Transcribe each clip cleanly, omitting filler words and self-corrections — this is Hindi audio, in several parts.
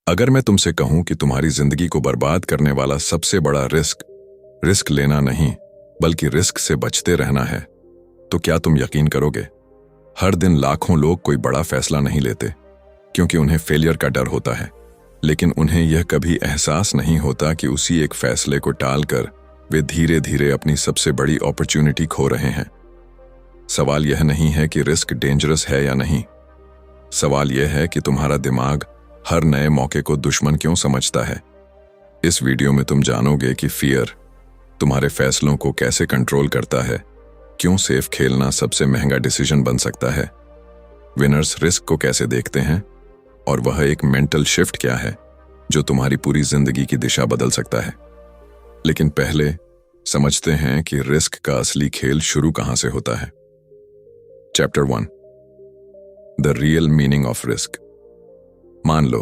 अगर मैं तुमसे कहूं कि तुम्हारी जिंदगी को बर्बाद करने वाला सबसे बड़ा रिस्क लेना नहीं बल्कि रिस्क से बचते रहना है, तो क्या तुम यकीन करोगे? हर दिन लाखों लोग कोई बड़ा फैसला नहीं लेते क्योंकि उन्हें फेलियर का डर होता है, लेकिन उन्हें यह कभी एहसास नहीं होता कि उसी एक फैसले को टालकर वे धीरे धीरे अपनी सबसे बड़ी अपॉर्चुनिटी खो रहे हैं। सवाल यह नहीं है कि रिस्क डेंजरस है या नहीं, सवाल यह है कि तुम्हारा दिमाग हर नए मौके को दुश्मन क्यों समझता है। इस वीडियो में तुम जानोगे कि फियर तुम्हारे फैसलों को कैसे कंट्रोल करता है, क्यों सेफ खेलना सबसे महंगा डिसीजन बन सकता है, विनर्स रिस्क को कैसे देखते हैं, और वह एक मेंटल शिफ्ट क्या है जो तुम्हारी पूरी जिंदगी की दिशा बदल सकता है। लेकिन पहले समझते हैं कि रिस्क का असली खेल शुरू कहां से होता है। Chapter 1, the real meaning of risk. मान लो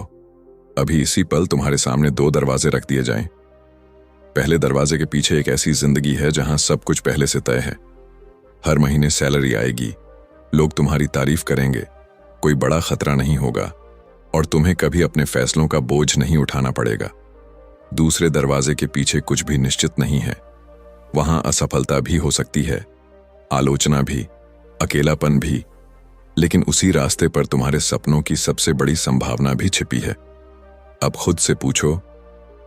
अभी इसी पल तुम्हारे सामने 2 दरवाजे रख दिए जाएं। पहले दरवाजे के पीछे एक ऐसी जिंदगी है जहां सब कुछ पहले से तय है। हर महीने सैलरी आएगी, लोग तुम्हारी तारीफ करेंगे, कोई बड़ा खतरा नहीं होगा और तुम्हें कभी अपने फैसलों का बोझ नहीं उठाना पड़ेगा। दूसरे दरवाजे के पीछे कुछ भी निश्चित नहीं है। वहां असफलता भी हो सकती है, आलोचना भी, अकेलापन भी, लेकिन उसी रास्ते पर तुम्हारे सपनों की सबसे बड़ी संभावना भी छिपी है। अब खुद से पूछो,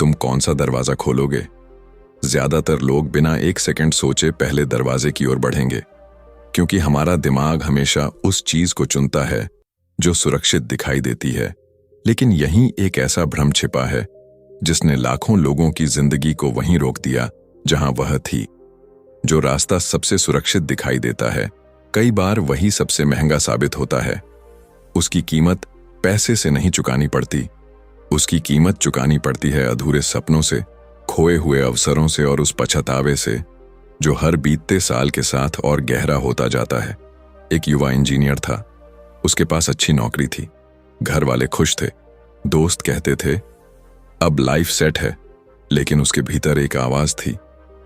तुम कौन सा दरवाजा खोलोगे? ज्यादातर लोग बिना 1 सेकंड सोचे पहले दरवाजे की ओर बढ़ेंगे, क्योंकि हमारा दिमाग हमेशा उस चीज को चुनता है जो सुरक्षित दिखाई देती है। लेकिन यहीं एक ऐसा भ्रम छिपा है जिसने लाखों लोगों की जिंदगी को वहीं रोक दिया जहां वह थी। जो रास्ता सबसे सुरक्षित दिखाई देता है, कई बार वही सबसे महंगा साबित होता है। उसकी कीमत पैसे से नहीं चुकानी पड़ती, उसकी कीमत चुकानी पड़ती है अधूरे सपनों से, खोए हुए अवसरों से और उस पछतावे से जो हर बीतते साल के साथ और गहरा होता जाता है। एक युवा इंजीनियर था, उसके पास अच्छी नौकरी थी, घर वाले खुश थे, दोस्त कहते थे अब लाइफ सेट है। लेकिन उसके भीतर एक आवाज थी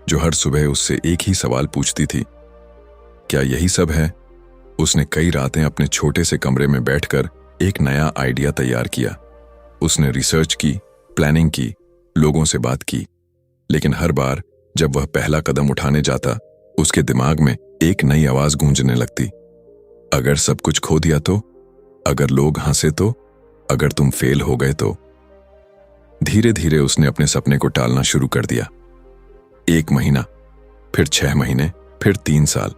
जो हर सुबह उससे एक ही सवाल पूछती थी, क्या यही सब है? उसने कई रातें अपने छोटे से कमरे में बैठकर एक नया आइडिया तैयार किया। उसने रिसर्च की, प्लानिंग की, लोगों से बात की, लेकिन हर बार जब वह पहला कदम उठाने जाता, उसके दिमाग में एक नई आवाज गूंजने लगती। अगर सब कुछ खो दिया तो? अगर लोग हंसे तो? अगर तुम फेल हो गए तो? धीरे धीरे उसने अपने सपने को टालना शुरू कर दिया। 1 महीना, फिर 6 महीने, फिर 3 साल।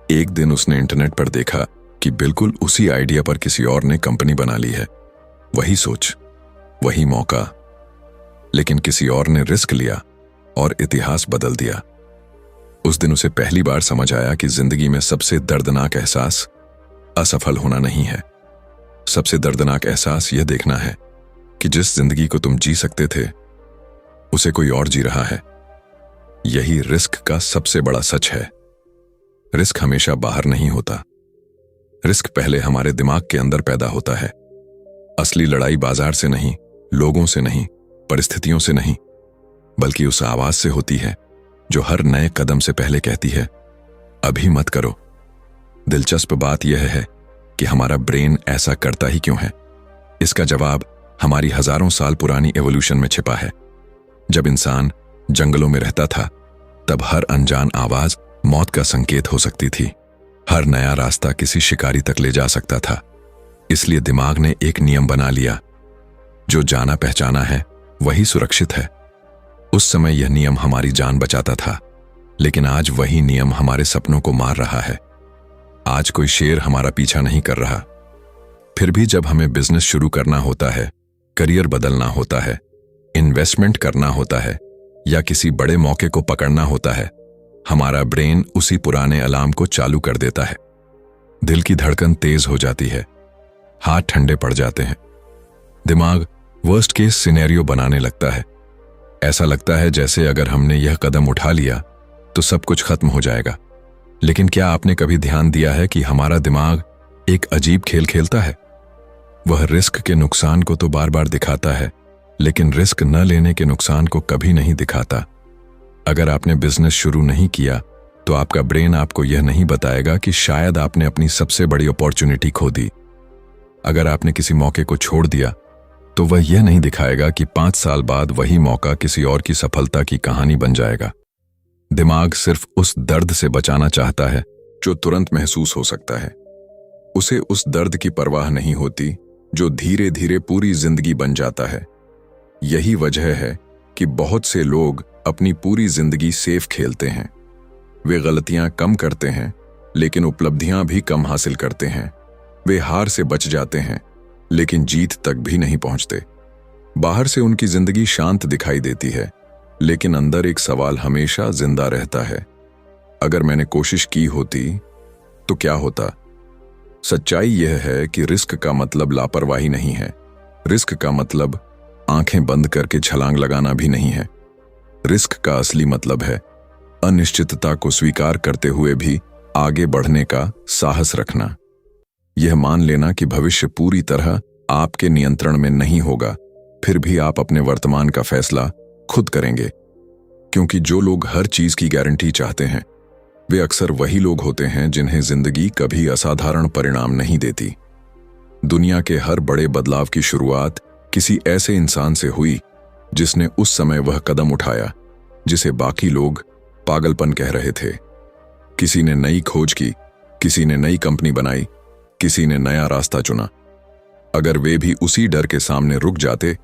एक दिन उसने इंटरनेट पर देखा कि बिल्कुल उसी आइडिया पर किसी और ने कंपनी बना ली है। वही सोच, वही मौका, लेकिन किसी और ने रिस्क लिया और इतिहास बदल दिया। उस दिन उसे पहली बार समझ आया कि जिंदगी में सबसे दर्दनाक एहसास असफल होना नहीं है। सबसे दर्दनाक एहसास यह देखना है कि जिस जिंदगी को तुम जी सकते थे उसे कोई और जी रहा है। यही रिस्क का सबसे बड़ा सच है। रिस्क हमेशा बाहर नहीं होता, रिस्क पहले हमारे दिमाग के अंदर पैदा होता है। असली लड़ाई बाजार से नहीं, लोगों से नहीं, परिस्थितियों से नहीं, बल्कि उस आवाज से होती है जो हर नए कदम से पहले कहती है अभी मत करो। दिलचस्प बात यह है कि हमारा ब्रेन ऐसा करता ही क्यों है। इसका जवाब हमारी हजारों साल पुरानी एवोल्यूशन में छिपा है। जब इंसान जंगलों में रहता था, तब हर अनजान आवाज मौत का संकेत हो सकती थी। हर नया रास्ता किसी शिकारी तक ले जा सकता था। इसलिए दिमाग ने एक नियम बना लिया, जो जाना पहचाना है वही सुरक्षित है। उस समय यह नियम हमारी जान बचाता था, लेकिन आज वही नियम हमारे सपनों को मार रहा है। आज कोई शेर हमारा पीछा नहीं कर रहा। फिर भी जब हमें बिजनेस शुरू करना होता है, करियर बदलना होता है, इन्वेस्टमेंट करना होता है या किसी बड़े मौके को पकड़ना होता है, हमारा ब्रेन उसी पुराने अलार्म को चालू कर देता है। दिल की धड़कन तेज हो जाती है, हाथ ठंडे पड़ जाते हैं, दिमाग वर्स्ट केस सिनेरियो बनाने लगता है। ऐसा लगता है जैसे अगर हमने यह कदम उठा लिया तो सब कुछ खत्म हो जाएगा। लेकिन क्या आपने कभी ध्यान दिया है कि हमारा दिमाग एक अजीब खेल खेलता है? वह रिस्क के नुकसान को तो बार बार दिखाता है, लेकिन रिस्क न लेने के नुकसान को कभी नहीं दिखाता। अगर आपने बिजनेस शुरू नहीं किया तो आपका ब्रेन आपको यह नहीं बताएगा कि शायद आपने अपनी सबसे बड़ी अपॉर्चुनिटी खो दी। अगर आपने किसी मौके को छोड़ दिया तो वह यह नहीं दिखाएगा कि 5 साल बाद वही मौका किसी और की सफलता की कहानी बन जाएगा। दिमाग सिर्फ उस दर्द से बचाना चाहता है जो तुरंत महसूस हो सकता है। उसे उस दर्द की परवाह नहीं होती जो धीरे धीरे पूरी जिंदगी बन जाता है। यही वजह है कि बहुत से लोग अपनी पूरी जिंदगी सेफ खेलते हैं। वे गलतियां कम करते हैं लेकिन उपलब्धियां भी कम हासिल करते हैं। वे हार से बच जाते हैं लेकिन जीत तक भी नहीं पहुंचते। बाहर से उनकी जिंदगी शांत दिखाई देती है लेकिन अंदर एक सवाल हमेशा जिंदा रहता है, अगर मैंने कोशिश की होती तो क्या होता। सच्चाई यह है कि रिस्क का मतलब लापरवाही नहीं है। रिस्क का मतलब आंखें बंद करके छलांग लगाना भी नहीं है। रिस्क का असली मतलब है अनिश्चितता को स्वीकार करते हुए भी आगे बढ़ने का साहस रखना। यह मान लेना कि भविष्य पूरी तरह आपके नियंत्रण में नहीं होगा, फिर भी आप अपने वर्तमान का फैसला खुद करेंगे। क्योंकि जो लोग हर चीज की गारंटी चाहते हैं वे अक्सर वही लोग होते हैं जिन्हें जिंदगी कभी असाधारण परिणाम नहीं देती। दुनिया के हर बड़े बदलाव की शुरुआत किसी ऐसे इंसान से हुई जिसने उस समय वह कदम उठाया जिसे बाकी लोग पागलपन कह रहे थे। किसी ने नई खोज की, किसी ने नई कंपनी बनाई, किसी ने नया रास्ता चुना। अगर वे भी उसी डर के सामने रुक जाते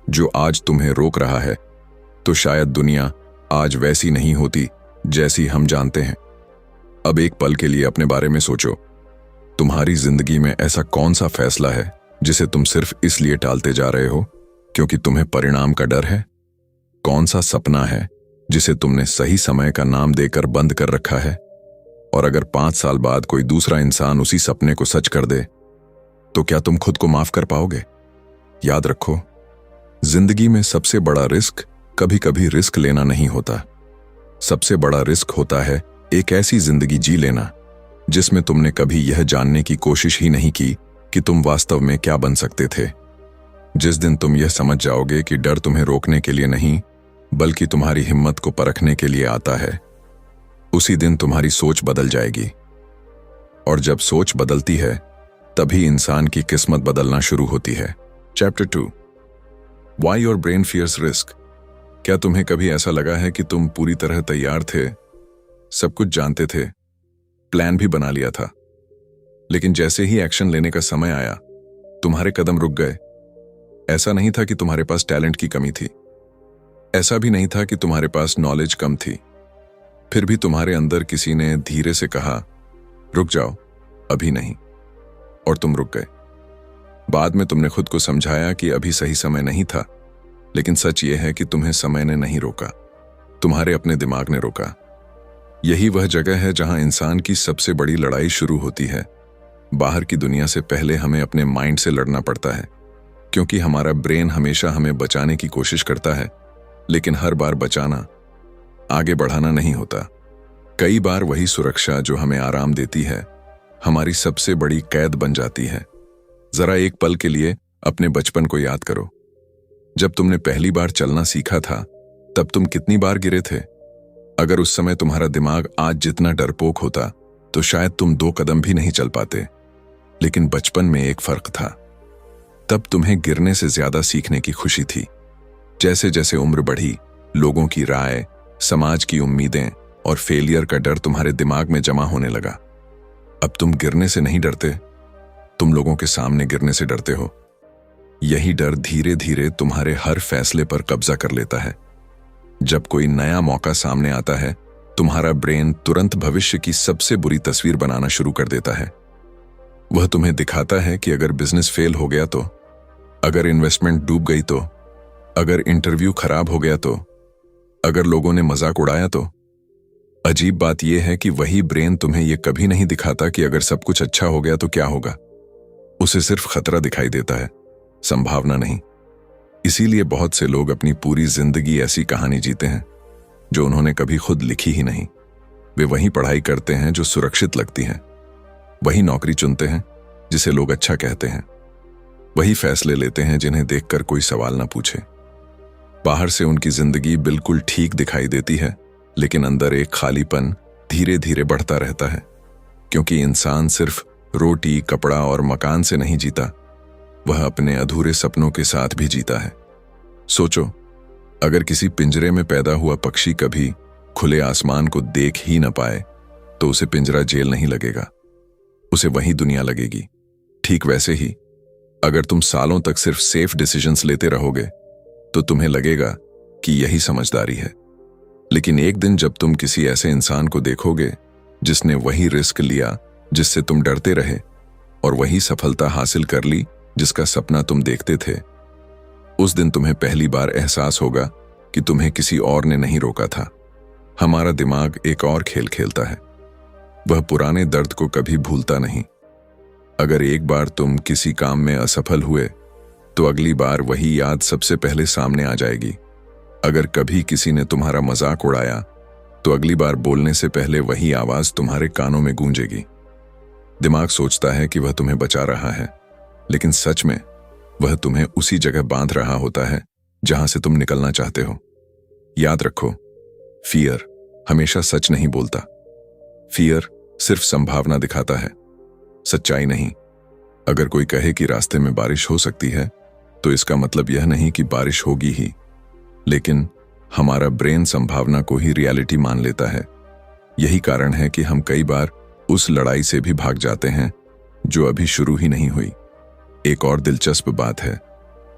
जो आज तुम्हें रोक रहा है तो शायद दुनिया आज वैसी नहीं होती जैसी हम जानते हैं। अब एक पल के लिए अपने बारे में सोचो। तुम्हारी जिंदगी में ऐसा कौन सा फैसला है जिसे तुम सिर्फ इसलिए टालते जा रहे हो क्योंकि तुम्हें परिणाम का डर है? कौन सा सपना है जिसे तुमने सही समय का नाम देकर बंद कर रखा है? और अगर 5 साल बाद कोई दूसरा इंसान उसी सपने को सच कर दे तो क्या तुम खुद को माफ कर पाओगे? याद रखो, जिंदगी में सबसे बड़ा रिस्क कभी कभी रिस्क लेना नहीं होता। सबसे बड़ा रिस्क होता है एक ऐसी जिंदगी जी लेना जिसमें तुमने कभी यह जानने की कोशिश ही नहीं की कि तुम वास्तव में क्या बन सकते थे। जिस दिन तुम यह समझ जाओगे कि डर तुम्हें रोकने के लिए नहीं बल्कि तुम्हारी हिम्मत को परखने के लिए आता है, उसी दिन तुम्हारी सोच बदल जाएगी। और जब सोच बदलती है तभी इंसान की किस्मत बदलना शुरू होती है। Chapter 2, why your brain fears risk. क्या तुम्हें कभी ऐसा लगा है कि तुम पूरी तरह तैयार थे, सब कुछ जानते थे, प्लान भी बना लिया था, लेकिन जैसे ही एक्शन लेने का समय आया तुम्हारे कदम रुक गए? ऐसा नहीं था कि तुम्हारे पास टैलेंट की कमी थी, ऐसा भी नहीं था कि तुम्हारे पास नॉलेज कम थी, फिर भी तुम्हारे अंदर किसी ने धीरे से कहा रुक जाओ, अभी नहीं, और तुम रुक गए। बाद में तुमने खुद को समझाया कि अभी सही समय नहीं था, लेकिन सच यह है कि तुम्हें समय ने नहीं रोका, तुम्हारे अपने दिमाग ने रोका। यही वह जगह है जहां इंसान की सबसे बड़ी लड़ाई शुरू होती है। बाहर की दुनिया से पहले हमें अपने माइंड से लड़ना पड़ता है, क्योंकि हमारा ब्रेन हमेशा हमें बचाने की कोशिश करता है, लेकिन हर बार बचाना आगे बढ़ाना नहीं होता। कई बार वही सुरक्षा जो हमें आराम देती है हमारी सबसे बड़ी कैद बन जाती है। जरा एक पल के लिए अपने बचपन को याद करो। जब तुमने पहली बार चलना सीखा था तब तुम कितनी बार गिरे थे? अगर उस समय तुम्हारा दिमाग आज जितना डरपोक होता तो शायद तुम 2 कदम भी नहीं चल पाते। लेकिन बचपन में एक फर्क था, तब तुम्हें गिरने से ज्यादा सीखने की खुशी थी। जैसे जैसे उम्र बढ़ी, लोगों की राय, समाज की उम्मीदें और फेलियर का डर तुम्हारे दिमाग में जमा होने लगा। अब तुम गिरने से नहीं डरते, तुम लोगों के सामने गिरने से डरते हो। यही डर धीरे धीरे तुम्हारे हर फैसले पर कब्जा कर लेता है। जब कोई नया मौका सामने आता है तुम्हारा ब्रेन तुरंत भविष्य की सबसे बुरी तस्वीर बनाना शुरू कर देता है। वह तुम्हें दिखाता है कि अगर बिजनेस फेल हो गया तो, अगर इन्वेस्टमेंट डूब गई तो, अगर इंटरव्यू खराब हो गया तो, अगर लोगों ने मजाक उड़ाया तो। अजीब बात यह है कि वही ब्रेन तुम्हें यह कभी नहीं दिखाता कि अगर सब कुछ अच्छा हो गया तो क्या होगा। उसे सिर्फ खतरा दिखाई देता है, संभावना नहीं। इसीलिए बहुत से लोग अपनी पूरी जिंदगी ऐसी कहानी जीते हैं जो उन्होंने कभी खुद लिखी ही नहीं। वे वही पढ़ाई करते हैं जो सुरक्षित लगती है, वही नौकरी चुनते हैं जिसे लोग अच्छा कहते हैं, वही फैसले लेते हैं जिन्हें देखकर कोई सवाल ना पूछे। बाहर से उनकी जिंदगी बिल्कुल ठीक दिखाई देती है, लेकिन अंदर एक खालीपन धीरे धीरे बढ़ता रहता है। क्योंकि इंसान सिर्फ रोटी, कपड़ा और मकान से नहीं जीता, वह अपने अधूरे सपनों के साथ भी जीता है। सोचो, अगर किसी पिंजरे में पैदा हुआ पक्षी कभी खुले आसमान को देख ही न पाए तो उसे पिंजरा जेल नहीं लगेगा, उसे वही दुनिया लगेगी। ठीक वैसे ही अगर तुम सालों तक सिर्फ सेफ डिसीजंस लेते रहोगे तो तुम्हें लगेगा कि यही समझदारी है। लेकिन एक दिन जब तुम किसी ऐसे इंसान को देखोगे जिसने वही रिस्क लिया जिससे तुम डरते रहे और वही सफलता हासिल कर ली जिसका सपना तुम देखते थे, उस दिन तुम्हें पहली बार एहसास होगा कि तुम्हें किसी और ने नहीं रोका था। हमारा दिमाग एक और खेल खेलता है, वह पुराने दर्द को कभी भूलता नहीं। अगर एक बार तुम किसी काम में असफल हुए तो अगली बार वही याद सबसे पहले सामने आ जाएगी। अगर कभी किसी ने तुम्हारा मजाक उड़ाया तो अगली बार बोलने से पहले वही आवाज तुम्हारे कानों में गूंजेगी। दिमाग सोचता है कि वह तुम्हें बचा रहा है, लेकिन सच में वह तुम्हें उसी जगह बांध रहा होता है जहां से तुम निकलना चाहते हो। याद रखो, फियर हमेशा सच नहीं बोलता। फियर सिर्फ संभावना दिखाता है, सच्चाई नहीं। अगर कोई कहे कि रास्ते में बारिश हो सकती है तो इसका मतलब यह नहीं कि बारिश होगी ही, लेकिन हमारा ब्रेन संभावना को ही रियलिटी मान लेता है। यही कारण है कि हम कई बार उस लड़ाई से भी भाग जाते हैं जो अभी शुरू ही नहीं हुई। एक और दिलचस्प बात है,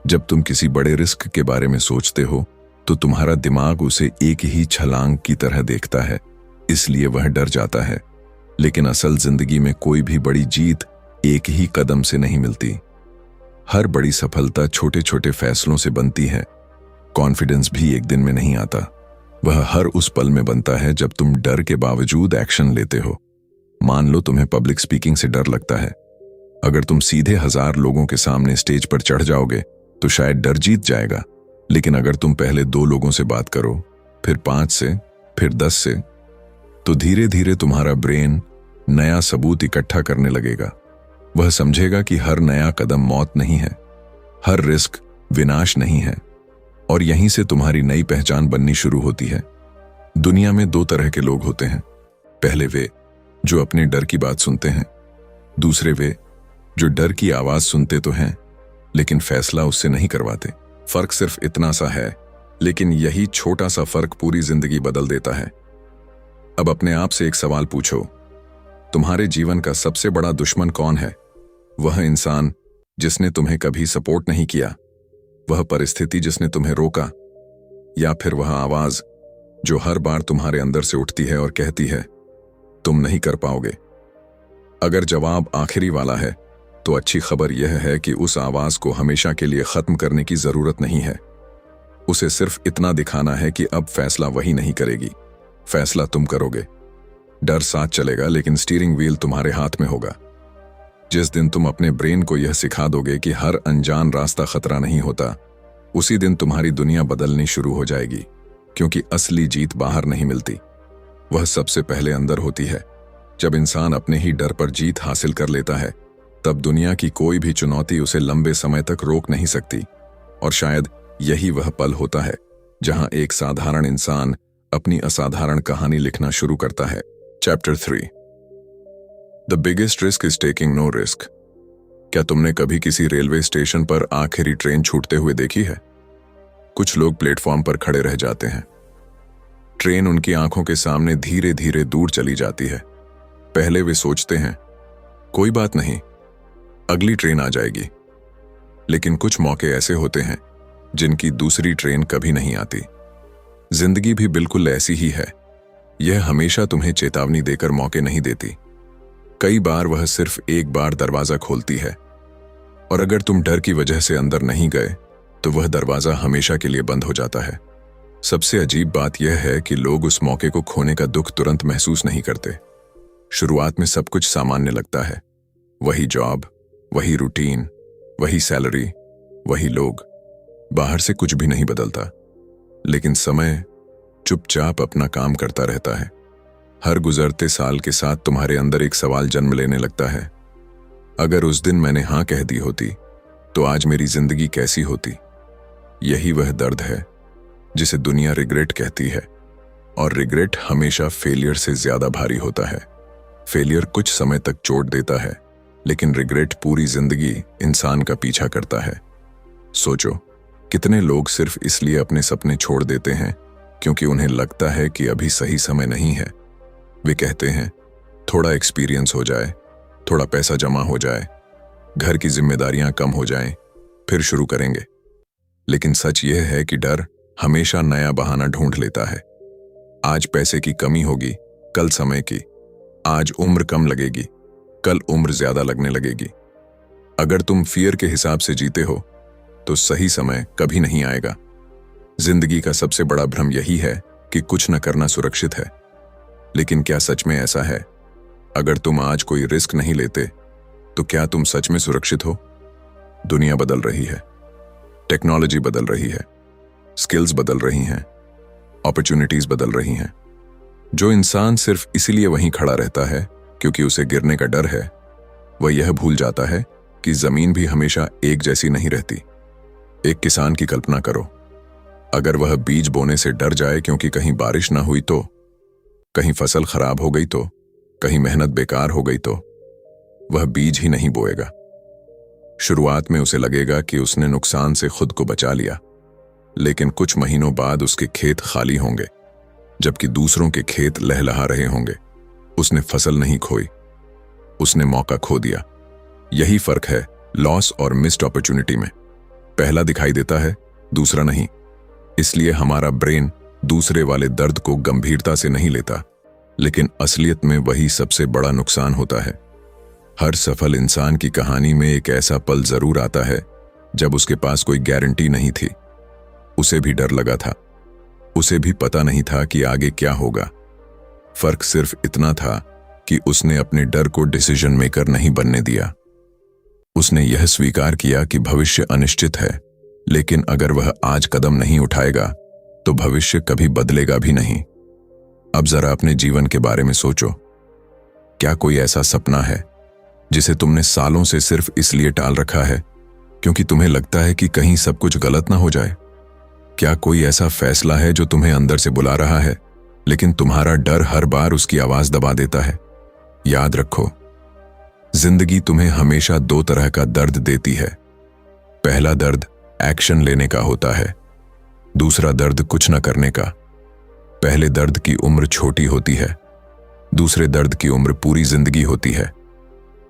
जब तुम किसी बड़े रिस्क के बारे में सोचते हो तो तुम्हारा दिमाग उसे एक ही छलांग की तरह देखता है, इसलिए वह डर जाता है। लेकिन असल जिंदगी में कोई भी बड़ी जीत एक ही कदम से नहीं मिलती। हर बड़ी सफलता छोटे छोटे फैसलों से बनती है। कॉन्फिडेंस भी एक दिन में नहीं आता, वह हर उस पल में बनता है जब तुम डर के बावजूद एक्शन लेते हो। मान लो तुम्हें पब्लिक स्पीकिंग से डर लगता है। अगर तुम सीधे 1000 लोगों के सामने स्टेज पर चढ़ जाओगे तो शायद डर जीत जाएगा, लेकिन अगर तुम पहले 2 लोगों से बात करो, फिर 5 से, फिर 10 से, तो धीरे धीरे तुम्हारा ब्रेन नया सबूत इकट्ठा करने लगेगा। वह समझेगा कि हर नया कदम मौत नहीं है, हर रिस्क विनाश नहीं है, और यहीं से तुम्हारी नई पहचान बननी शुरू होती है। दुनिया में 2 तरह के लोग होते हैं। पहले वे जो अपने डर की बात सुनते हैं, दूसरे वे जो डर की आवाज सुनते तो हैं लेकिन फैसला उससे नहीं करवाते। फर्क सिर्फ इतना सा है, लेकिन यही छोटा सा फर्क पूरी जिंदगी बदल देता है। अब अपने आप से एक सवाल पूछो, तुम्हारे जीवन का सबसे बड़ा दुश्मन कौन है? वह इंसान जिसने तुम्हें कभी सपोर्ट नहीं किया, वह परिस्थिति जिसने तुम्हें रोका, या फिर वह आवाज जो हर बार तुम्हारे अंदर से उठती है और कहती है तुम नहीं कर पाओगे? अगर जवाब आखिरी वाला है तो अच्छी खबर यह है कि उस आवाज को हमेशा के लिए खत्म करने की जरूरत नहीं है। उसे सिर्फ इतना दिखाना है कि अब फैसला वही नहीं करेगी, फैसला तुम करोगे। डर साथ चलेगा लेकिन स्टीयरिंग व्हील तुम्हारे हाथ में होगा। जिस दिन तुम अपने ब्रेन को यह सिखा दोगे कि हर अनजान रास्ता खतरा नहीं होता, उसी दिन तुम्हारी दुनिया बदलनी शुरू हो जाएगी। क्योंकि असली जीत बाहर नहीं मिलती, वह सबसे पहले अंदर होती है। जब इंसान अपने ही डर पर जीत हासिल कर लेता है, तब दुनिया की कोई भी चुनौती उसे लंबे समय तक रोक नहीं सकती। और शायद यही वह पल होता है जहां एक साधारण इंसान अपनी असाधारण कहानी लिखना शुरू करता है। Chapter 3, the biggest risk is taking no risk. क्या तुमने कभी किसी रेलवे स्टेशन पर आखिरी ट्रेन छूटते हुए देखी है? कुछ लोग प्लेटफॉर्म पर खड़े रह जाते हैं। ट्रेन उनकी आंखों के सामने धीरे धीरे दूर चली जाती है। पहले वे सोचते हैं कोई बात नहीं, अगली ट्रेन आ जाएगी। लेकिन कुछ मौके ऐसे होते हैं जिनकी दूसरी ट्रेन कभी नहीं आती। जिंदगी भी बिल्कुल ऐसी ही है। यह हमेशा तुम्हें चेतावनी देकर मौके नहीं देती। कई बार वह सिर्फ एक बार दरवाजा खोलती है, और अगर तुम डर की वजह से अंदर नहीं गए तो वह दरवाजा हमेशा के लिए बंद हो जाता है। सबसे अजीब बात यह है कि लोग उस मौके को खोने का दुख तुरंत महसूस नहीं करते। शुरुआत में सब कुछ सामान्य लगता है, वही जॉब, वही रूटीन, वही सैलरी, वही लोग, बाहर से कुछ भी नहीं बदलता। लेकिन समय चुपचाप अपना काम करता रहता है। हर गुजरते साल के साथ तुम्हारे अंदर एक सवाल जन्म लेने लगता है, अगर उस दिन मैंने हां कह दी होती तो आज मेरी जिंदगी कैसी होती? यही वह दर्द है जिसे दुनिया रिग्रेट कहती है, और रिग्रेट हमेशा फेलियर से ज्यादा भारी होता है। फेलियर कुछ समय तक चोट देता है, लेकिन रिग्रेट पूरी जिंदगी इंसान का पीछा करता है। सोचो, कितने लोग सिर्फ इसलिए अपने सपने छोड़ देते हैं क्योंकि उन्हें लगता है कि अभी सही समय नहीं है। वे कहते हैं थोड़ा एक्सपीरियंस हो जाए, थोड़ा पैसा जमा हो जाए, घर की जिम्मेदारियां कम हो जाएं, फिर शुरू करेंगे। लेकिन सच यह है कि डर हमेशा नया बहाना ढूंढ लेता है। आज पैसे की कमी होगी, कल समय की। आज उम्र कम लगेगी, कल उम्र ज्यादा लगने लगेगी। अगर तुम फियर के हिसाब से जीते हो तो सही समय कभी नहीं आएगा। जिंदगी का सबसे बड़ा भ्रम यही है कि कुछ न करना सुरक्षित है। लेकिन क्या सच में ऐसा है? अगर तुम आज कोई रिस्क नहीं लेते तो क्या तुम सच में सुरक्षित हो? दुनिया बदल रही है, टेक्नोलॉजी बदल रही है, स्किल्स बदल रही हैं, अपॉर्चुनिटीज बदल रही हैं। जो इंसान सिर्फ इसीलिए वहीं खड़ा रहता है क्योंकि उसे गिरने का डर है, वह यह भूल जाता है कि जमीन भी हमेशा एक जैसी नहीं रहती। एक किसान की कल्पना करो, अगर वह बीज बोने से डर जाए क्योंकि कहीं बारिश ना हुई तो, कहीं फसल खराब हो गई तो, कहीं मेहनत बेकार हो गई तो, वह बीज ही नहीं बोएगा। शुरुआत में उसे लगेगा कि उसने नुकसान से खुद को बचा लिया, लेकिन कुछ महीनों बाद उसके खेत खाली होंगे जबकि दूसरों के खेत लहलहा रहे होंगे। उसने फसल नहीं खोई, उसने मौका खो दिया। यही फर्क है लॉस और मिस्ड अपॉर्चुनिटी में। पहला दिखाई देता है, दूसरा नहीं। इसलिए हमारा ब्रेन दूसरे वाले दर्द को गंभीरता से नहीं लेता, लेकिन असलियत में वही सबसे बड़ा नुकसान होता है। हर सफल इंसान की कहानी में एक ऐसा पल जरूर आता है जब उसके पास कोई गारंटी नहीं थी। उसे भी डर लगा था, उसे भी पता नहीं था कि आगे क्या होगा। फर्क सिर्फ इतना था कि उसने अपने डर को डिसीजन मेकर नहीं बनने दिया। उसने यह स्वीकार किया कि भविष्य अनिश्चित है, लेकिन अगर वह आज कदम नहीं उठाएगा तो भविष्य कभी बदलेगा भी नहीं। अब जरा अपने जीवन के बारे में सोचो। क्या कोई ऐसा सपना है जिसे तुमने सालों से सिर्फ इसलिए टाल रखा है क्योंकि तुम्हें लगता है कि कहीं सब कुछ गलत ना हो जाए? क्या कोई ऐसा फैसला है जो तुम्हें अंदर से बुला रहा है, लेकिन तुम्हारा डर हर बार उसकी आवाज दबा देता है? याद रखो, जिंदगी तुम्हें हमेशा दो तरह का दर्द देती है। पहला दर्द एक्शन लेने का होता है, दूसरा दर्द कुछ न करने का। पहले दर्द की उम्र छोटी होती है, दूसरे दर्द की उम्र पूरी जिंदगी होती है।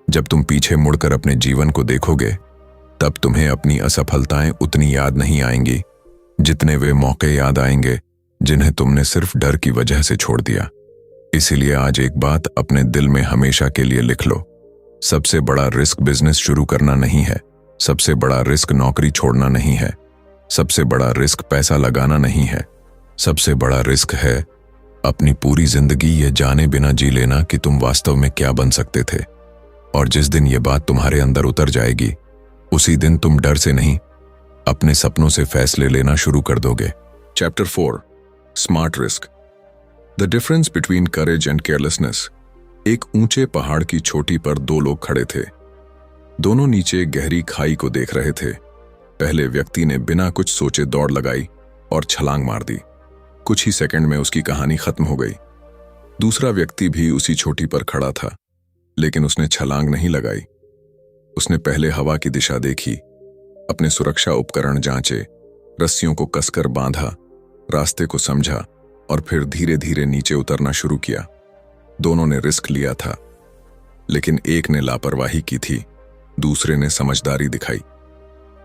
जब तुम पीछे मुड़कर अपने जीवन को देखोगे, तब तुम्हें अपनी असफलताएं उतनी याद नहीं आएंगी जितने वे मौके याद आएंगे जिन्हें तुमने सिर्फ डर की वजह से छोड़ दिया। इसीलिए आज एक बात अपने दिल में हमेशा के लिए लिख लो। सबसे बड़ा रिस्क बिजनेस शुरू करना नहीं है, सबसे बड़ा रिस्क नौकरी छोड़ना नहीं है, सबसे बड़ा रिस्क पैसा लगाना नहीं है। सबसे बड़ा रिस्क है अपनी पूरी जिंदगी ये जाने बिना जी लेना कि तुम वास्तव में क्या बन सकते थे। और जिस दिन ये बात तुम्हारे अंदर उतर जाएगी, उसी दिन तुम डर से नहीं, अपने सपनों से फैसले लेना शुरू कर दोगे। Chapter 4, smart risk. The difference between courage and carelessness. एक ऊंचे पहाड़ की चोटी पर दो लोग खड़े थे। दोनों नीचे गहरी खाई को देख रहे थे। पहले व्यक्ति ने बिना कुछ सोचे दौड़ लगाई और छलांग मार दी। कुछ ही सेकंड में उसकी कहानी खत्म हो गई। दूसरा व्यक्ति भी उसी चोटी पर खड़ा था, लेकिन उसने छलांग नहीं लगाई। उसने पहले हवा की दिशा देखी, अपने सुरक्षा उपकरण जांचे, रस्सियों को कसकर बांधा, रास्ते को समझा और फिर धीरे धीरे नीचे उतरना शुरू किया। दोनों ने रिस्क लिया था, लेकिन एक ने लापरवाही की थी, दूसरे ने समझदारी दिखाई।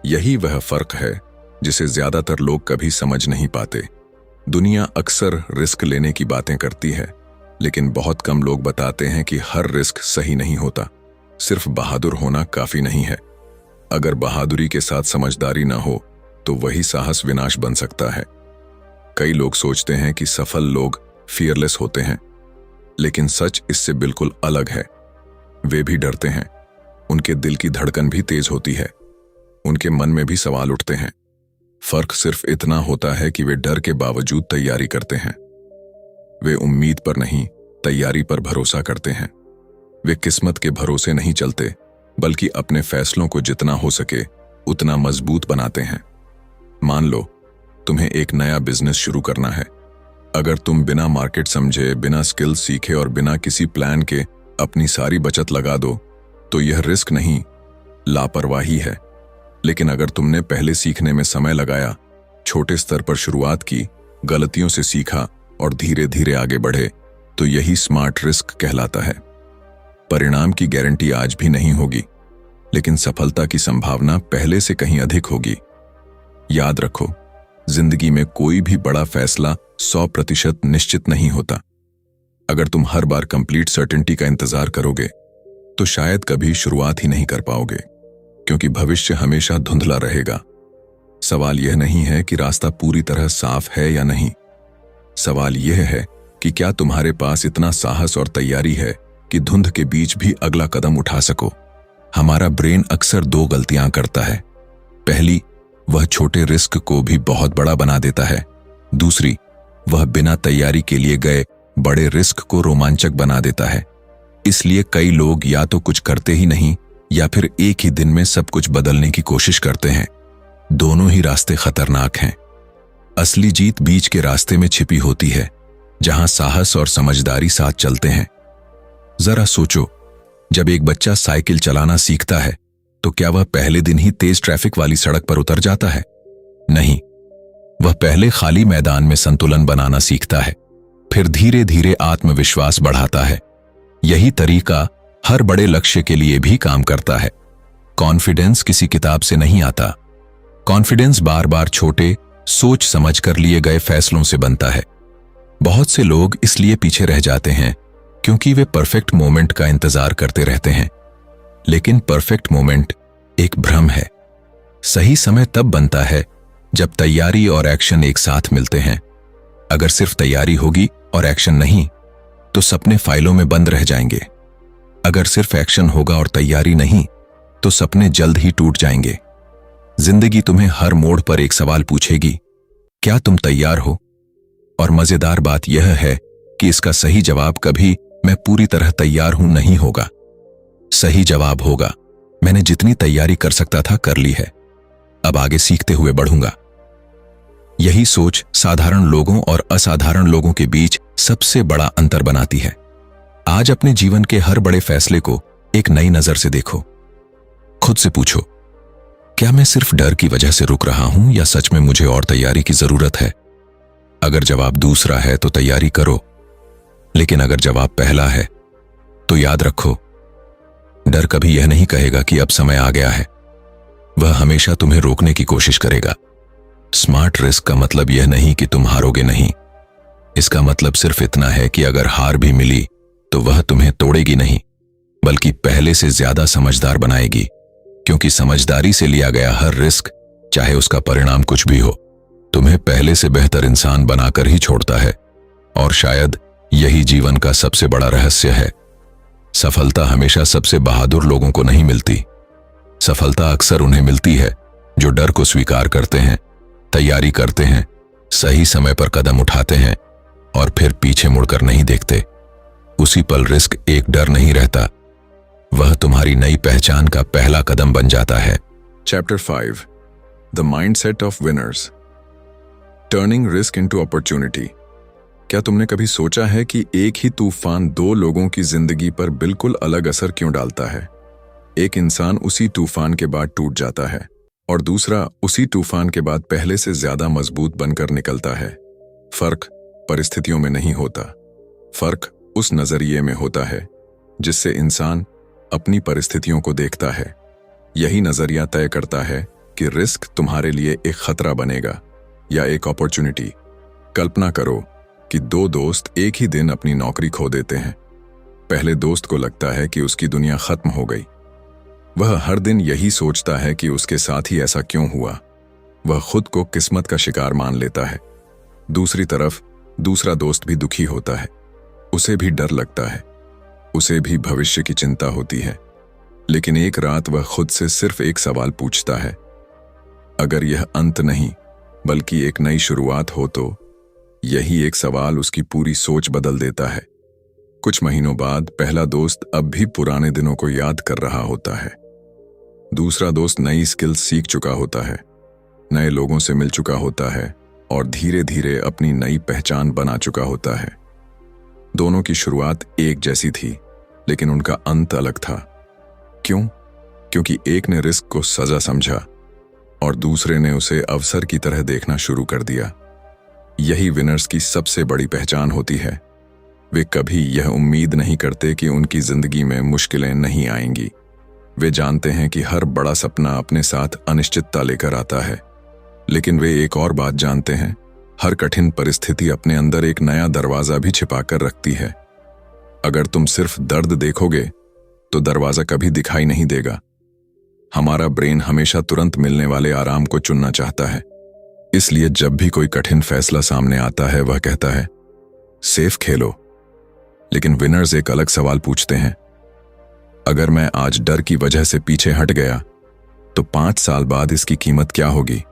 यही वह फर्क है जिसे ज्यादातर लोग कभी समझ नहीं पाते। दुनिया अक्सर रिस्क लेने की बातें करती है, लेकिन बहुत कम लोग बताते हैं कि हर रिस्क सही नहीं होता। सिर्फ बहादुर होना काफी नहीं है। अगर बहादुरी के साथ समझदारी ना हो तो वही साहस विनाश बन सकता है। कई लोग सोचते हैं कि सफल लोग फियरलेस होते हैं, लेकिन सच इससे बिल्कुल अलग है। वे भी डरते हैं, उनके दिल की धड़कन भी तेज होती है, उनके मन में भी सवाल उठते हैं। फर्क सिर्फ इतना होता है कि वे डर के बावजूद तैयारी करते हैं। वे उम्मीद पर नहीं, तैयारी पर भरोसा करते हैं। वे किस्मत के भरोसे नहीं चलते, बल्कि अपने फैसलों को जितना हो सके उतना मजबूत बनाते हैं। मान लो तुम्हें एक नया बिजनेस शुरू करना है। अगर तुम बिना मार्केट समझे, बिना स्किल सीखे और बिना किसी प्लान के अपनी सारी बचत लगा दो तो यह रिस्क नहीं, लापरवाही है। लेकिन अगर तुमने पहले सीखने में समय लगाया, छोटे स्तर पर शुरुआत की, गलतियों से सीखा और धीरे धीरे आगे बढ़े, तो यही स्मार्ट रिस्क कहलाता है। परिणाम की गारंटी आज भी नहीं होगी, लेकिन सफलता की संभावना पहले से कहीं अधिक होगी। याद रखो, जिंदगी में कोई भी बड़ा फैसला 100% निश्चित नहीं होता। अगर तुम हर बार कंप्लीट सर्टेनिटी का इंतजार करोगे, तो शायद कभी शुरुआत ही नहीं कर पाओगे, क्योंकि भविष्य हमेशा धुंधला रहेगा। सवाल यह नहीं है कि रास्ता पूरी तरह साफ है या नहीं। सवाल यह है कि क्या तुम्हारे पास इतना साहस और तैयारी है कि धुंध के बीच भी अगला कदम उठा सको। हमारा ब्रेन अक्सर 2 गलतियां करता है। पहली, वह छोटे रिस्क को भी बहुत बड़ा बना देता है। दूसरी, वह बिना तैयारी के लिए गए बड़े रिस्क को रोमांचक बना देता है। इसलिए कई लोग या तो कुछ करते ही नहीं, या फिर एक ही दिन में सब कुछ बदलने की कोशिश करते हैं। दोनों ही रास्ते खतरनाक हैं। असली जीत बीच के रास्ते में छिपी होती है, जहां साहस और समझदारी साथ चलते हैं। जरा सोचो, जब एक बच्चा साइकिल चलाना सीखता है, तो क्या वह पहले दिन ही तेज ट्रैफिक वाली सड़क पर उतर जाता है? नहीं, वह पहले खाली मैदान में संतुलन बनाना सीखता है, फिर धीरे धीरे आत्मविश्वास बढ़ाता है। यही तरीका हर बड़े लक्ष्य के लिए भी काम करता है। कॉन्फिडेंस किसी किताब से नहीं आता। कॉन्फिडेंस बार बार छोटे, सोच समझ कर लिए गए फैसलों से बनता है। बहुत से लोग इसलिए पीछे रह जाते हैं क्योंकि वे परफेक्ट मोमेंट का इंतजार करते रहते हैं। लेकिन परफेक्ट मोमेंट एक भ्रम है। सही समय तब बनता है जब तैयारी और एक्शन एक साथ मिलते हैं। अगर सिर्फ तैयारी होगी और एक्शन नहीं, तो सपने फाइलों में बंद रह जाएंगे। अगर सिर्फ एक्शन होगा और तैयारी नहीं, तो सपने जल्द ही टूट जाएंगे। जिंदगी तुम्हें हर मोड़ पर एक सवाल पूछेगी, क्या तुम तैयार हो? और मजेदार बात यह है कि इसका सही जवाब कभी मैं पूरी तरह तैयार हूं नहीं होगा। सही जवाब होगा, मैंने जितनी तैयारी कर सकता था कर ली है, अब आगे सीखते हुए बढ़ूंगा। यही सोच साधारण लोगों और असाधारण लोगों के बीच सबसे बड़ा अंतर बनाती है। आज अपने जीवन के हर बड़े फैसले को एक नई नजर से देखो। खुद से पूछो, क्या मैं सिर्फ डर की वजह से रुक रहा हूं या सच में मुझे और तैयारी की जरूरत है? अगर जवाब दूसरा है तो तैयारी करो, लेकिन अगर जवाब पहला है तो याद रखो, डर कभी यह नहीं कहेगा कि अब समय आ गया है। वह हमेशा तुम्हें रोकने की कोशिश करेगा। स्मार्ट रिस्क का मतलब यह नहीं कि तुम हारोगे नहीं। इसका मतलब सिर्फ इतना है कि अगर हार भी मिली तो वह तुम्हें तोड़ेगी नहीं, बल्कि पहले से ज्यादा समझदार बनाएगी। क्योंकि समझदारी से लिया गया हर रिस्क, चाहे उसका परिणाम कुछ भी हो, तुम्हें पहले से बेहतर इंसान बनाकर ही छोड़ता है। और शायद यही जीवन का सबसे बड़ा रहस्य है। सफलता हमेशा सबसे बहादुर लोगों को नहीं मिलती। सफलता अक्सर उन्हें मिलती है जो डर को स्वीकार करते हैं, तैयारी करते हैं, सही समय पर कदम उठाते हैं और फिर पीछे मुड़कर नहीं देखते। उसी पल रिस्क एक डर नहीं रहता, वह तुम्हारी नई पहचान का पहला कदम बन जाता है। Chapter 5 the mindset of winners, turning risk into opportunity. क्या तुमने कभी सोचा है कि एक ही तूफान 2 लोगों की जिंदगी पर बिल्कुल अलग असर क्यों डालता है? एक इंसान उसी तूफान के बाद टूट जाता है और दूसरा उसी तूफान के बाद पहले से ज्यादा मजबूत बनकर निकलता है। फर्क परिस्थितियों में नहीं होता, फर्क उस नजरिए में होता है जिससे इंसान अपनी परिस्थितियों को देखता है। यही नजरिया तय करता है कि रिस्क तुम्हारे लिए एक खतरा बनेगा या एक अपॉर्चुनिटी। कल्पना करो कि 2 दोस्त एक ही दिन अपनी नौकरी खो देते हैं। पहले दोस्त को लगता है कि उसकी दुनिया खत्म हो गई। वह हर दिन यही सोचता है कि उसके साथ ही ऐसा क्यों हुआ। वह खुद को किस्मत का शिकार मान लेता है। दूसरी तरफ दूसरा दोस्त भी दुखी होता है। उसे भी डर लगता है, उसे भी भविष्य की चिंता होती है। लेकिन एक रात वह खुद से सिर्फ एक सवाल पूछता है, अगर यह अंत नहीं बल्कि एक नई शुरुआत हो तो? यही एक सवाल उसकी पूरी सोच बदल देता है। कुछ महीनों बाद पहला दोस्त अब भी पुराने दिनों को याद कर रहा होता है। दूसरा दोस्त नई स्किल्स सीख चुका होता है, नए लोगों से मिल चुका होता है और धीरे धीरे अपनी नई पहचान बना चुका होता है। दोनों की शुरुआत एक जैसी थी, लेकिन उनका अंत अलग था। क्यों? क्योंकि एक ने रिस्क को सजा समझा और दूसरे ने उसे अवसर की तरह देखना शुरू कर दिया। यही विनर्स की सबसे बड़ी पहचान होती है। वे कभी यह उम्मीद नहीं करते कि उनकी जिंदगी में मुश्किलें नहीं आएंगी। वे जानते हैं कि हर बड़ा सपना अपने साथ अनिश्चितता लेकर आता है, लेकिन वे एक और बात जानते हैं, हर कठिन परिस्थिति अपने अंदर एक नया दरवाजा भी छिपाकर रखती है। अगर तुम सिर्फ दर्द देखोगे तो दरवाजा कभी दिखाई नहीं देगा। हमारा ब्रेन हमेशा तुरंत मिलने वाले आराम को चुनना चाहता है, इसलिए जब भी कोई कठिन फैसला सामने आता है वह कहता है सेफ खेलो। लेकिन विनर्स एक अलग सवाल पूछते हैं, अगर मैं आज डर की वजह से पीछे हट गया तो 5 साल बाद इसकी कीमत क्या होगी?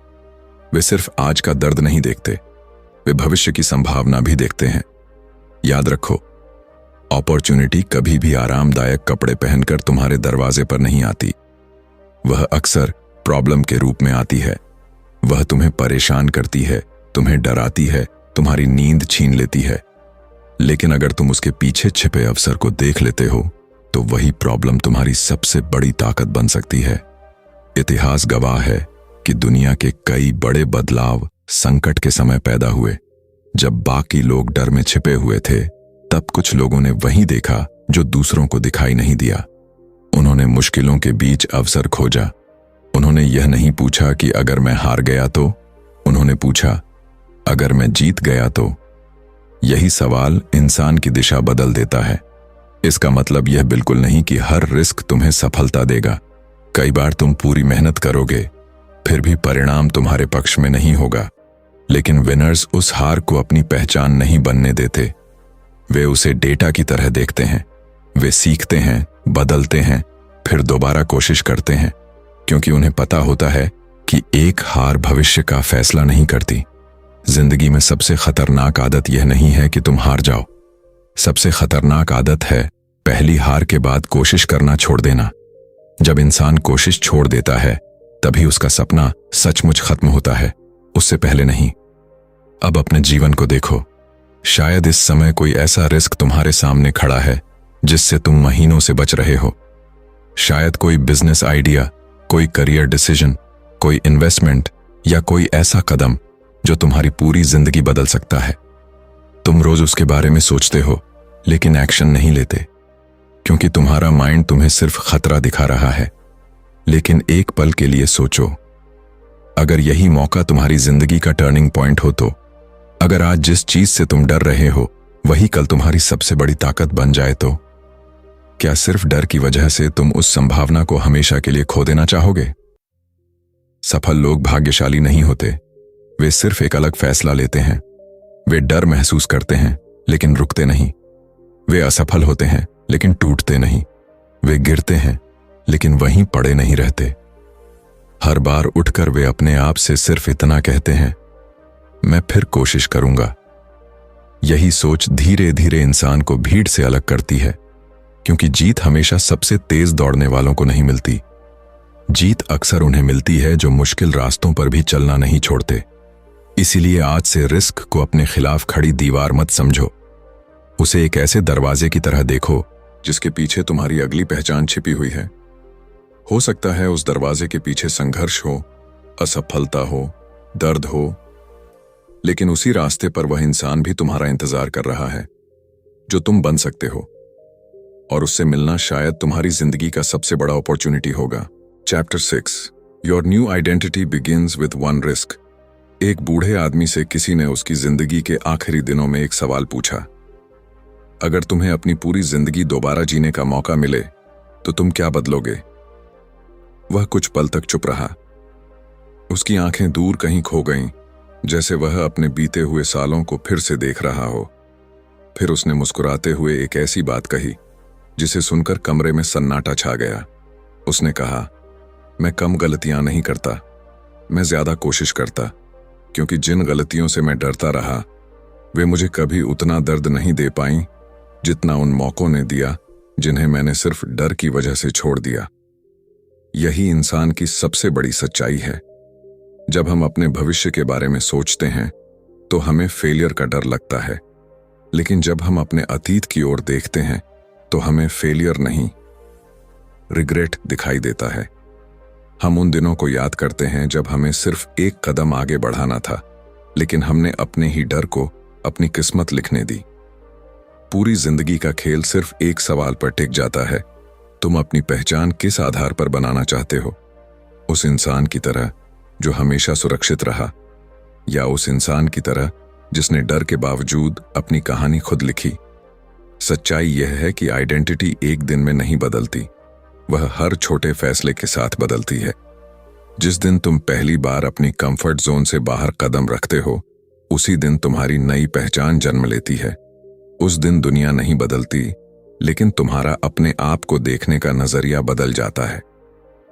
वे सिर्फ आज का दर्द नहीं देखते, वे भविष्य की संभावना भी देखते हैं। याद रखो, अपॉर्चुनिटी कभी भी आरामदायक कपड़े पहनकर तुम्हारे दरवाजे पर नहीं आती। वह अक्सर प्रॉब्लम के रूप में आती है। वह तुम्हें परेशान करती है, तुम्हें डराती है, तुम्हारी नींद छीन लेती है। लेकिन अगर तुम उसके पीछे छिपे अवसर को देख लेते हो तो वही प्रॉब्लम तुम्हारी सबसे बड़ी ताकत बन सकती है। इतिहास गवाह है कि दुनिया के कई बड़े बदलाव संकट के समय पैदा हुए। जब बाकी लोग डर में छिपे हुए थे, तब कुछ लोगों ने वही देखा जो दूसरों को दिखाई नहीं दिया। उन्होंने मुश्किलों के बीच अवसर खोजा। उन्होंने यह नहीं पूछा कि अगर मैं हार गया तो, उन्होंने पूछा अगर मैं जीत गया तो। यही सवाल इंसान की दिशा बदल देता है। इसका मतलब यह बिल्कुल नहीं कि हर रिस्क तुम्हें सफलता देगा। कई बार तुम पूरी मेहनत करोगे, फिर भी परिणाम तुम्हारे पक्ष में नहीं होगा। लेकिन विनर्स उस हार को अपनी पहचान नहीं बनने देते। वे उसे डेटा की तरह देखते हैं। वे सीखते हैं, बदलते हैं, फिर दोबारा कोशिश करते हैं, क्योंकि उन्हें पता होता है कि एक हार भविष्य का फैसला नहीं करती। जिंदगी में सबसे खतरनाक आदत यह नहीं है कि तुम हार जाओ। सबसे खतरनाक आदत है पहली हार के बाद कोशिश करना छोड़ देना। जब इंसान कोशिश छोड़ देता है, तभी उसका सपना सचमुच खत्म होता है, उससे पहले नहीं। अब अपने जीवन को देखो। शायद इस समय कोई ऐसा रिस्क तुम्हारे सामने खड़ा है जिससे तुम महीनों से बच रहे हो। शायद कोई बिजनेस आइडिया, कोई करियर डिसीजन, कोई इन्वेस्टमेंट या कोई ऐसा कदम जो तुम्हारी पूरी जिंदगी बदल सकता है। तुम रोज उसके बारे में सोचते हो, लेकिन एक्शन नहीं लेते, क्योंकि तुम्हारा माइंड तुम्हें सिर्फ खतरा दिखा रहा है। लेकिन एक पल के लिए सोचो, अगर यही मौका तुम्हारी जिंदगी का टर्निंग पॉइंट हो तो? अगर आज जिस चीज से तुम डर रहे हो वही कल तुम्हारी सबसे बड़ी ताकत बन जाए तो? क्या सिर्फ डर की वजह से तुम उस संभावना को हमेशा के लिए खो देना चाहोगे? सफल लोग भाग्यशाली नहीं होते, वे सिर्फ एक अलग फैसला लेते हैं। वे डर महसूस करते हैं लेकिन रुकते नहीं। वे असफल होते हैं लेकिन टूटते नहीं। वे गिरते हैं लेकिन वहीं पड़े नहीं रहते। हर बार उठकर वे अपने आप से सिर्फ इतना कहते हैं, मैं फिर कोशिश करूंगा। यही सोच धीरे धीरे इंसान को भीड़ से अलग करती है, क्योंकि जीत हमेशा सबसे तेज दौड़ने वालों को नहीं मिलती। जीत अक्सर उन्हें मिलती है जो मुश्किल रास्तों पर भी चलना नहीं छोड़ते। इसीलिए आज से रिस्क को अपने खिलाफ खड़ी दीवार मत समझो। उसे एक ऐसे दरवाजे की तरह देखो जिसके पीछे तुम्हारी अगली पहचान छिपी हुई है। हो सकता है उस दरवाजे के पीछे संघर्ष हो, असफलता हो, दर्द हो, लेकिन उसी रास्ते पर वह इंसान भी तुम्हारा इंतजार कर रहा है जो तुम बन सकते हो, और उससे मिलना शायद तुम्हारी जिंदगी का सबसे बड़ा अपॉर्चुनिटी होगा। Chapter 6 your new identity begins with one risk. एक बूढ़े आदमी से किसी ने उसकी जिंदगी के आखिरी दिनों में एक सवाल पूछा, अगर तुम्हें अपनी पूरी जिंदगी दोबारा जीने का मौका मिले तो तुम क्या बदलोगे? वह कुछ पल तक चुप रहा। उसकी आंखें दूर कहीं खो गईं, जैसे वह अपने बीते हुए सालों को फिर से देख रहा हो। फिर उसने मुस्कुराते हुए एक ऐसी बात कही जिसे सुनकर कमरे में सन्नाटा छा गया। उसने कहा, मैं कम गलतियां नहीं करता, मैं ज्यादा कोशिश करता, क्योंकि जिन गलतियों से मैं डरता रहा वे मुझे कभी उतना दर्द नहीं दे पाईं जितना उन मौकों ने दिया जिन्हें मैंने सिर्फ डर की वजह से छोड़ दिया। यही इंसान की सबसे बड़ी सच्चाई है। जब हम अपने भविष्य के बारे में सोचते हैं तो हमें फेलियर का डर लगता है, लेकिन जब हम अपने अतीत की ओर देखते हैं तो हमें फेलियर नहीं, रिग्रेट दिखाई देता है। हम उन दिनों को याद करते हैं जब हमें सिर्फ एक कदम आगे बढ़ाना था, लेकिन हमने अपने ही डर को अपनी किस्मत लिखने दी। पूरी जिंदगी का खेल सिर्फ एक सवाल पर टिक जाता है, तुम अपनी पहचान किस आधार पर बनाना चाहते हो? उस इंसान की तरह जो हमेशा सुरक्षित रहा, या उस इंसान की तरह जिसने डर के बावजूद अपनी कहानी खुद लिखी? सच्चाई यह है कि आइडेंटिटी एक दिन में नहीं बदलती, वह हर छोटे फैसले के साथ बदलती है। जिस दिन तुम पहली बार अपनी कंफर्ट जोन से बाहर कदम रखते हो, उसी दिन तुम्हारी नई पहचान जन्म लेती है। उस दिन दुनिया नहीं बदलती, लेकिन तुम्हारा अपने आप को देखने का नजरिया बदल जाता है।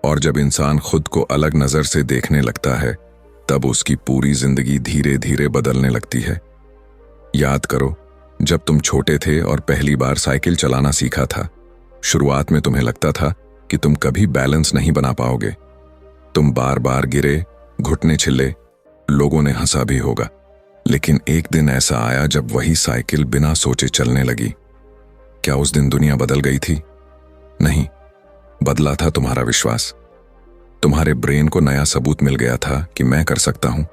और जब इंसान खुद को अलग नजर से देखने लगता है, तब उसकी पूरी जिंदगी धीरे धीरे बदलने लगती है। याद करो, जब तुम छोटे थे और पहली बार साइकिल चलाना सीखा था, शुरुआत में तुम्हें लगता था कि तुम कभी बैलेंस नहीं बना पाओगे। तुम बार बार गिरे, घुटने छिले, लोगों ने हंसा भी होगा। लेकिन एक दिन ऐसा आया जब वही साइकिल बिना सोचे चलने लगी। क्या उस दिन दुनिया बदल गई थी? नहीं, बदला था तुम्हारा विश्वास। तुम्हारे ब्रेन को नया सबूत मिल गया था कि मैं कर सकता हूं।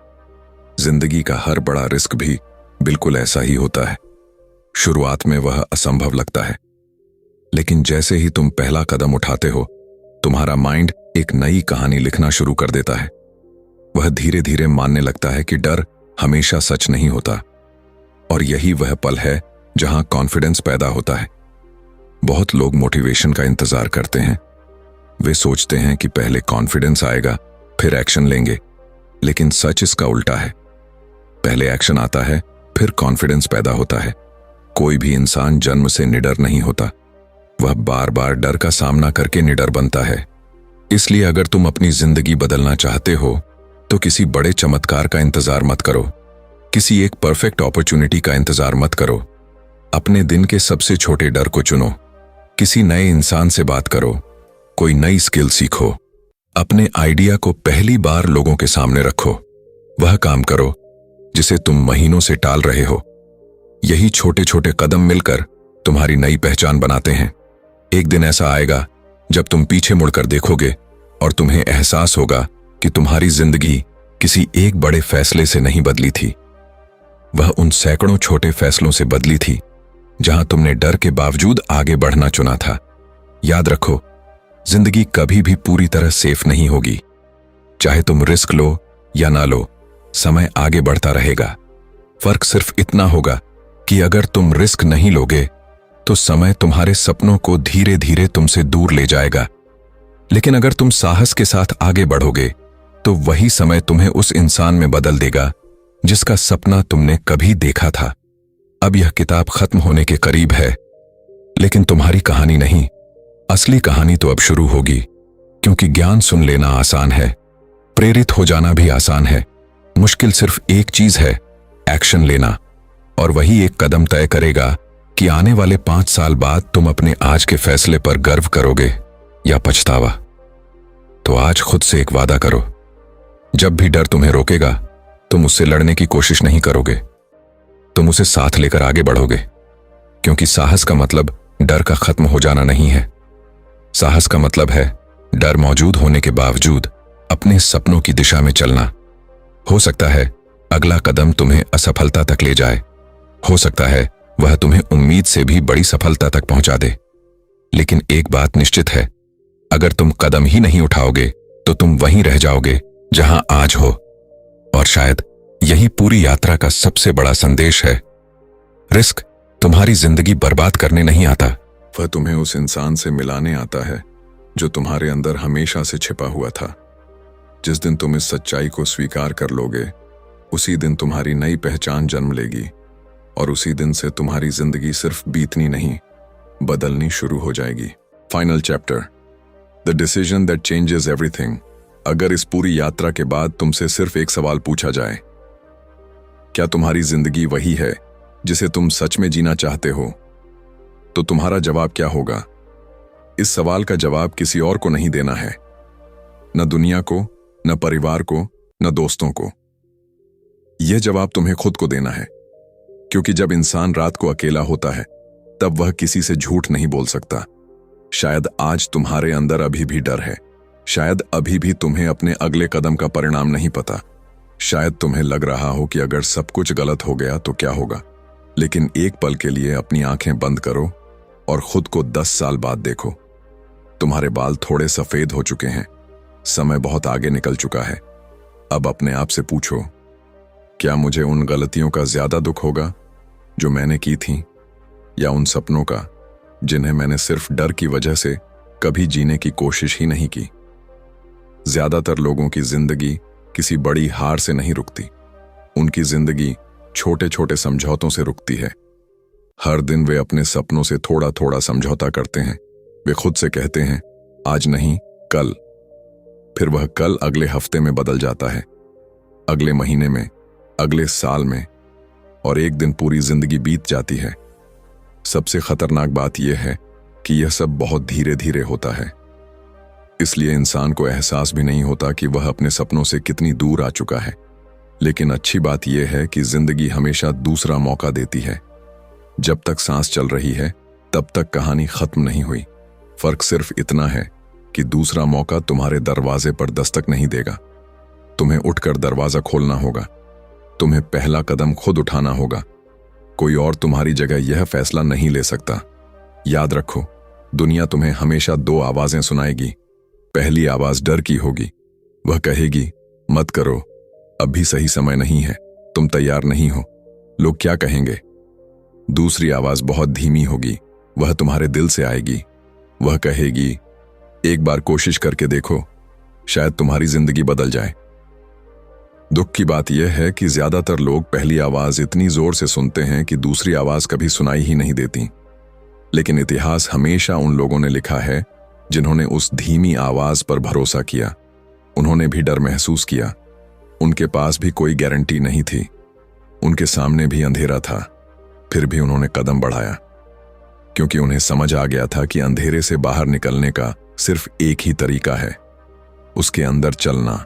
जिंदगी का हर बड़ा रिस्क भी बिल्कुल ऐसा ही होता है। शुरुआत में वह असंभव लगता है, लेकिन जैसे ही तुम पहला कदम उठाते हो, तुम्हारा माइंड एक नई कहानी लिखना शुरू कर देता है। वह धीरे धीरे मानने लगता है कि डर हमेशा सच नहीं होता। और यही वह पल है जहां कॉन्फिडेंस पैदा होता है। बहुत लोग मोटिवेशन का इंतजार करते हैं। वे सोचते हैं कि पहले कॉन्फिडेंस आएगा, फिर एक्शन लेंगे। लेकिन सच इसका उल्टा है। पहले एक्शन आता है, फिर कॉन्फिडेंस पैदा होता है। कोई भी इंसान जन्म से निडर नहीं होता, वह बार बार डर का सामना करके निडर बनता है। इसलिए अगर तुम अपनी जिंदगी बदलना चाहते हो, तो किसी बड़े चमत्कार का इंतजार मत करो, किसी एक परफेक्ट अपॉर्चुनिटी का इंतजार मत करो। अपने दिन के सबसे छोटे डर को चुनो, किसी नए इंसान से बात करो, कोई नई स्किल सीखो, अपने आइडिया को पहली बार लोगों के सामने रखो। वह काम करो जिसे तुम महीनों से टाल रहे हो। यही छोटे छोटे कदम मिलकर तुम्हारी नई पहचान बनाते हैं। एक दिन ऐसा आएगा जब तुम पीछे मुड़कर देखोगे और तुम्हें एहसास होगा कि तुम्हारी जिंदगी किसी एक बड़े फैसले से नहीं बदली थी, वह उन सैकड़ों छोटे फैसलों से बदली थी जहां तुमने डर के बावजूद आगे बढ़ना चुना था। याद रखो, जिंदगी कभी भी पूरी तरह सेफ नहीं होगी। चाहे तुम रिस्क लो या ना लो, समय आगे बढ़ता रहेगा। फर्क सिर्फ इतना होगा कि अगर तुम रिस्क नहीं लोगे, तो समय तुम्हारे सपनों को धीरे धीरे तुमसे दूर ले जाएगा। लेकिन अगर तुम साहस के साथ आगे बढ़ोगे, तो वही समय तुम्हें उस इंसान में बदल देगा जिसका सपना तुमने कभी देखा था। अब यह किताब खत्म होने के करीब है, लेकिन तुम्हारी कहानी नहीं। असली कहानी तो अब शुरू होगी, क्योंकि ज्ञान सुन लेना आसान है, प्रेरित हो जाना भी आसान है। मुश्किल सिर्फ एक चीज है, एक्शन लेना। और वही एक कदम तय करेगा कि आने वाले 5 साल बाद तुम अपने आज के फैसले पर गर्व करोगे या पछतावा। तो आज खुद से एक वादा करो, जब भी डर तुम्हें रोकेगा, तुम उससे लड़ने की कोशिश नहीं करोगे, तुम उसे साथ लेकर आगे बढ़ोगे। क्योंकि साहस का मतलब डर का खत्म हो जाना नहीं है। साहस का मतलब है डर मौजूद होने के बावजूद अपने सपनों की दिशा में चलना। हो सकता है अगला कदम तुम्हें असफलता तक ले जाए, हो सकता है वह तुम्हें उम्मीद से भी बड़ी सफलता तक पहुंचा दे। लेकिन एक बात निश्चित है, अगर तुम कदम ही नहीं उठाओगे, तो तुम वहीं रह जाओगे जहां आज हो। और शायद यही पूरी यात्रा का सबसे बड़ा संदेश है। रिस्क तुम्हारी जिंदगी बर्बाद करने नहीं आता, वह तुम्हें उस इंसान से मिलाने आता है जो तुम्हारे अंदर हमेशा से छिपा हुआ था। जिस दिन तुम इस सच्चाई को स्वीकार कर लोगे, उसी दिन तुम्हारी नई पहचान जन्म लेगी। और उसी दिन से तुम्हारी जिंदगी सिर्फ बीतनी नहीं, बदलनी शुरू हो जाएगी। Final chapter, the decision that changes everything. अगर इस पूरी यात्रा के बाद तुमसे सिर्फ एक सवाल पूछा जाए, क्या तुम्हारी जिंदगी वही है जिसे तुम सच में जीना चाहते हो, तो तुम्हारा जवाब क्या होगा? इस सवाल का जवाब किसी और को नहीं देना है, न दुनिया को, न परिवार को, न दोस्तों को। यह जवाब तुम्हें खुद को देना है। क्योंकि जब इंसान रात को अकेला होता है, तब वह किसी से झूठ नहीं बोल सकता, शायद आज तुम्हारे अंदर अभी भी डर है, शायद अभी भी तुम्हें अपने अगले कदम का परिणाम नहीं पता, शायद तुम्हें लग रहा हो कि अगर सब कुछ गलत हो गया तो क्या होगा। लेकिन एक पल के लिए अपनी आंखें बंद करो और खुद को 10 साल बाद देखो। तुम्हारे बाल थोड़े सफेद हो चुके हैं, समय बहुत आगे निकल चुका है। अब अपने आप से पूछो, क्या मुझे उन गलतियों का ज्यादा दुख होगा जो मैंने की थी, या उन सपनों का जिन्हें मैंने सिर्फ डर की वजह से कभी जीने की कोशिश ही नहीं की। ज्यादातर लोगों की जिंदगी किसी बड़ी हार से नहीं रुकती, उनकी जिंदगी छोटे छोटे समझौतों से रुकती है। हर दिन वे अपने सपनों से थोड़ा थोड़ा समझौता करते हैं। वे खुद से कहते हैं आज नहीं कल, फिर वह कल अगले हफ्ते में बदल जाता है, अगले महीने में, अगले साल में, और एक दिन पूरी जिंदगी बीत जाती है। सबसे खतरनाक बात यह है कि यह सब बहुत धीरे धीरे होता है, इसलिए इंसान को एहसास भी नहीं होता कि वह अपने सपनों से कितनी दूर आ चुका है। लेकिन अच्छी बात यह है कि जिंदगी हमेशा दूसरा मौका देती है। जब तक सांस चल रही है तब तक कहानी खत्म नहीं हुई। फर्क सिर्फ इतना है कि दूसरा मौका तुम्हारे दरवाजे पर दस्तक नहीं देगा। तुम्हें उठकर दरवाजा खोलना होगा, तुम्हें पहला कदम खुद उठाना होगा। कोई और तुम्हारी जगह यह फैसला नहीं ले सकता। याद रखो, दुनिया तुम्हें हमेशा 2 आवाजें सुनाएगी। पहली आवाज डर की होगी, वह कहेगी मत करो, अभी सही समय नहीं है, तुम तैयार नहीं हो, लोग क्या कहेंगे। दूसरी आवाज बहुत धीमी होगी, वह तुम्हारे दिल से आएगी। वह कहेगी एक बार कोशिश करके देखो, शायद तुम्हारी जिंदगी बदल जाए। दुख की बात यह है कि ज्यादातर लोग पहली आवाज इतनी जोर से सुनते हैं कि दूसरी आवाज कभी सुनाई ही नहीं देती। लेकिन इतिहास हमेशा उन लोगों ने लिखा है जिन्होंने उस धीमी आवाज पर भरोसा किया। उन्होंने भी डर महसूस किया, उनके पास भी कोई गारंटी नहीं थी, उनके सामने भी अंधेरा था, फिर भी उन्होंने कदम बढ़ाया, क्योंकि उन्हें समझ आ गया था कि अंधेरे से बाहर निकलने का सिर्फ एक ही तरीका है, उसके अंदर चलना।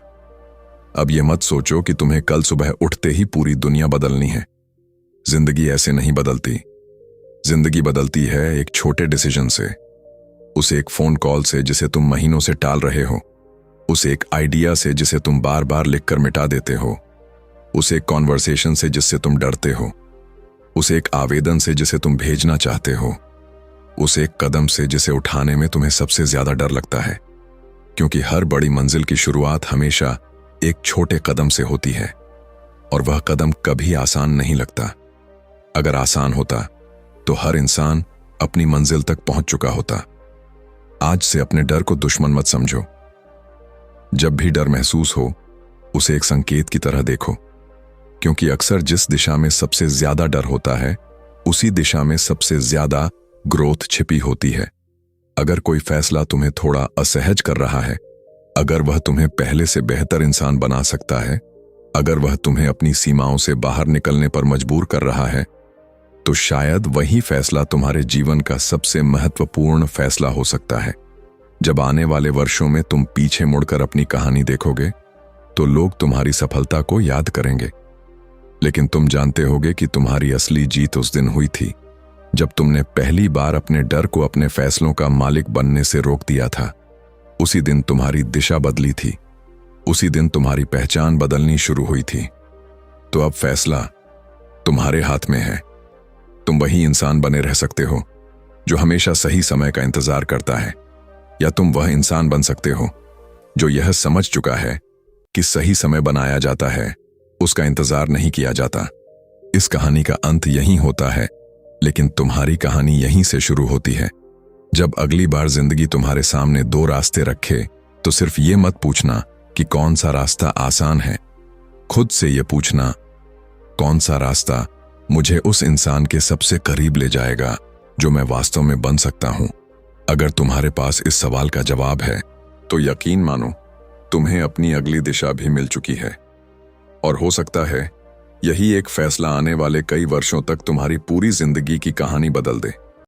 अब यह मत सोचो कि तुम्हें कल सुबह उठते ही पूरी दुनिया बदलनी है। जिंदगी ऐसे नहीं बदलती। जिंदगी बदलती है एक छोटे डिसीजन से, उस एक फोन कॉल से जिसे तुम महीनों से टाल रहे हो, उस एक आइडिया से जिसे तुम बार बार लिखकर मिटा देते हो, उस एक कॉन्वर्सेशन से जिससे तुम डरते हो, उस एक आवेदन से जिसे तुम भेजना चाहते हो, उस एक कदम से जिसे उठाने में तुम्हें सबसे ज्यादा डर लगता है। क्योंकि हर बड़ी मंजिल की शुरुआत हमेशा एक छोटे कदम से होती है, और वह कदम कभी आसान नहीं लगता। अगर आसान होता तो हर इंसान अपनी मंजिल तक पहुंच चुका होता। आज से अपने डर को दुश्मन मत समझो। जब भी डर महसूस हो, उसे एक संकेत की तरह देखो, क्योंकि अक्सर जिस दिशा में सबसे ज्यादा डर होता है, उसी दिशा में सबसे ज्यादा ग्रोथ छिपी होती है। अगर कोई फैसला तुम्हें थोड़ा असहज कर रहा है, अगर वह तुम्हें पहले से बेहतर इंसान बना सकता है, अगर वह तुम्हें अपनी सीमाओं से बाहर निकलने पर मजबूर कर रहा है, तो शायद वही फैसला तुम्हारे जीवन का सबसे महत्वपूर्ण फैसला हो सकता है। जब आने वाले वर्षों में तुम पीछे मुड़कर अपनी कहानी देखोगे, तो लोग तुम्हारी सफलता को याद करेंगे, लेकिन तुम जानते होगे कि तुम्हारी असली जीत उस दिन हुई थी जब तुमने पहली बार अपने डर को अपने फैसलों का मालिक बनने से रोक दिया था। उसी दिन तुम्हारी दिशा बदली थी, उसी दिन तुम्हारी पहचान बदलनी शुरू हुई थी। तो अब फैसला तुम्हारे हाथ में है। तुम वही इंसान बने रह सकते हो जो हमेशा सही समय का इंतजार करता है, या तुम वह इंसान बन सकते हो जो यह समझ चुका है कि सही समय बनाया जाता है, उसका इंतजार नहीं किया जाता। इस कहानी का अंत यहीं होता है, लेकिन तुम्हारी कहानी यहीं से शुरू होती है। जब अगली बार जिंदगी तुम्हारे सामने 2 रास्ते रखे, तो सिर्फ ये मत पूछना कि कौन सा रास्ता आसान है। खुद से ये पूछना, कौन सा रास्ता मुझे उस इंसान के सबसे करीब ले जाएगा जो मैं वास्तव में बन सकता हूं। अगर तुम्हारे पास इस सवाल का जवाब है, तो यकीन मानो तुम्हें अपनी अगली दिशा भी मिल चुकी है। और हो सकता है यही एक फैसला आने वाले कई वर्षों तक तुम्हारी पूरी जिंदगी की कहानी बदल दे।